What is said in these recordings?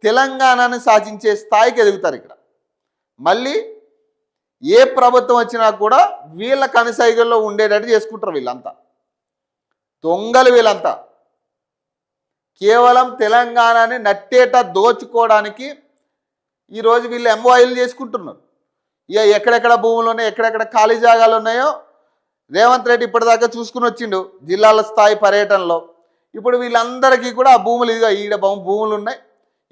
తెలంగాణని శాసించే స్థాయికి ఎదుగుతారు. ఇక్కడ మళ్ళీ ఏ ప్రభుత్వం వచ్చినా కూడా వీళ్ళ కనుసైగల్లో ఉండేటట్టు చేసుకుంటారు. వీళ్ళంతా దొంగలు. వీళ్ళంతా కేవలం తెలంగాణని నట్టేట దోచుకోవడానికి ఈరోజు వీళ్ళు ఎంఓఐలు చేసుకుంటున్నారు. ఇక ఎక్కడెక్కడ భూములు ఉన్నాయో, ఎక్కడెక్కడ ఖాళీ జాగాలు ఉన్నాయో రేవంత్ రెడ్డి ఇప్పటిదాకా చూసుకుని వచ్చిండు జిల్లాల స్థాయి పర్యటనలో. ఇప్పుడు వీళ్ళందరికీ కూడా ఆ భూములు, ఇక ఈడ భూములు ఉన్నాయి,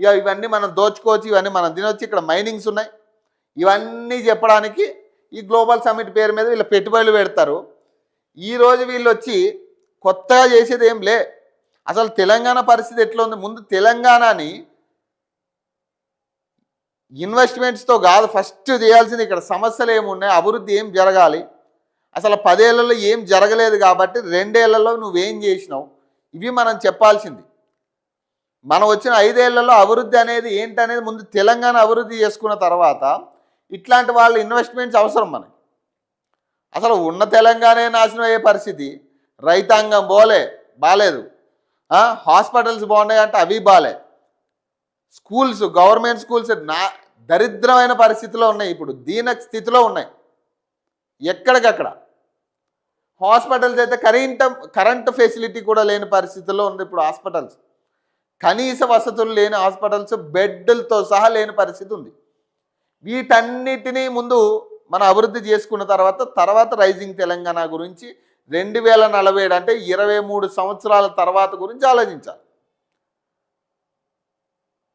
ఇక ఇవన్నీ మనం దోచుకోవచ్చు, ఇవన్నీ మనం తినొచ్చు, ఇక్కడ మైనింగ్స్ ఉన్నాయి, ఇవన్నీ చెప్పడానికి ఈ గ్లోబల్ సమ్మిట్ పేరు మీద వీళ్ళ పెట్టుబడులు పెడతారు. ఈరోజు వీళ్ళు వచ్చి కొత్తగా చేసేది ఏం లే. అసలు తెలంగాణ పరిస్థితి ఎట్లా ఉంది? ముందు తెలంగాణని ఇన్వెస్ట్మెంట్స్తో కాదు ఫస్ట్ చేయాల్సింది. ఇక్కడ సమస్యలు ఏమున్నాయి, అభివృద్ధి ఏం జరగాలి, అసలు 10 ఏళ్లలో ఏం జరగలేదు కాబట్టి 2 ఏళ్లలో నువ్వేం చేసినావు, ఇవి మనం చెప్పాల్సింది. మనం వచ్చిన 5 ఏళ్లలో అభివృద్ధి అనేది ఏంటనేది ముందు తెలంగాణ అభివృద్ధి చేసుకున్న తర్వాత ఇట్లాంటి వాళ్ళ ఇన్వెస్ట్మెంట్స్ అవసరం మనకి. అసలు ఉన్న తెలంగాణ నాశనం అయ్యే పరిస్థితి. రైతాంగం బాలేదు, హాస్పిటల్స్ బాగున్నాయి అంటే అవి బాలే, స్కూల్స్, గవర్నమెంట్ స్కూల్స్ దరిద్రమైన పరిస్థితిలో ఉన్నాయి, ఇప్పుడు దీన స్థితిలో ఉన్నాయి. ఎక్కడికక్కడ హాస్పిటల్స్ అయితే కరెంట్ ఫెసిలిటీ కూడా లేని పరిస్థితుల్లో ఉంది ఇప్పుడు హాస్పిటల్స్. కనీస వసతులు లేని హాస్పిటల్స్, బెడ్లతో సహా లేని పరిస్థితి ఉంది. వీటన్నిటినీ ముందు మనం అభివృద్ధి చేసుకున్న తర్వాత రైజింగ్ తెలంగాణ గురించి 2047 అంటే 23 సంవత్సరాల తర్వాత గురించి ఆలోచించాలి.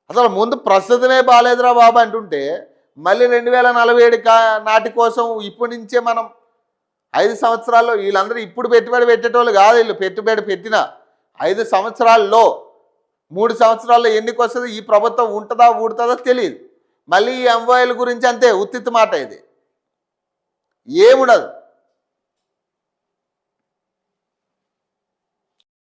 అసలు ముందు ప్రస్తుతమే బాగాలేదురా బాబు అంటుంటే మళ్ళీ 2047 నాటి కోసం ఇప్పటి నుంచే మనం 5 సంవత్సరాల్లో వీళ్ళందరూ ఇప్పుడు పెట్టుబడి పెట్టేటోళ్ళు కాదు. వీళ్ళు పెట్టుబడి పెట్టిన 5 సంవత్సరాల్లో 3 సంవత్సరాల్లో ఎన్నికి వస్తుంది, ఈ ప్రభుత్వం ఉంటుందా ఊడుతుందో తెలియదు. మళ్ళీ ఈ ఎంఓఐల గురించి అంతే ఉత్తిత్ మాట, ఇది ఏముండదు.